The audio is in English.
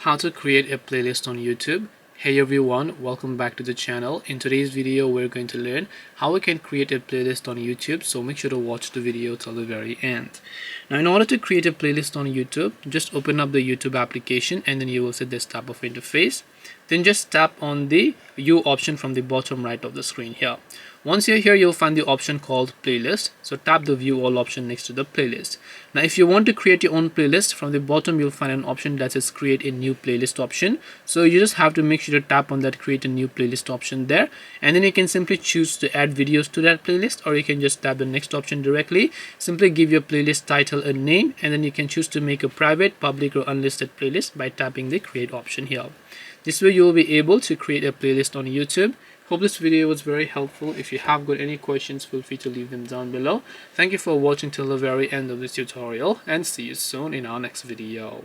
How to create a playlist on YouTube. Hey everyone, welcome back to the channel. In today's video we're going to learn how we can create a playlist on YouTube, so make sure to watch the video till the very end. Now in order to create a playlist on YouTube, just open up the YouTube application and then you will see this type of interface. Then just tap on the view option from the bottom right of the screen here. Once you're here, you'll find the option called playlist, so tap the view all option next to the playlist. Now if you want to create your own playlist, from the bottom you'll find an option that says create a new playlist option. So you just have to make sure to tap on that create a new playlist option there, and then you can simply choose to add videos to that playlist, or you can just tap the next option directly. Simply give your playlist title a name, and then you can choose to make a private, public or unlisted playlist by tapping the create option here. This way you will be able to create a playlist on YouTube. Hope this video was very helpful. If you have got any questions, feel free to leave them down below. Thank you for watching till the very end of this tutorial, and see you soon in our next video.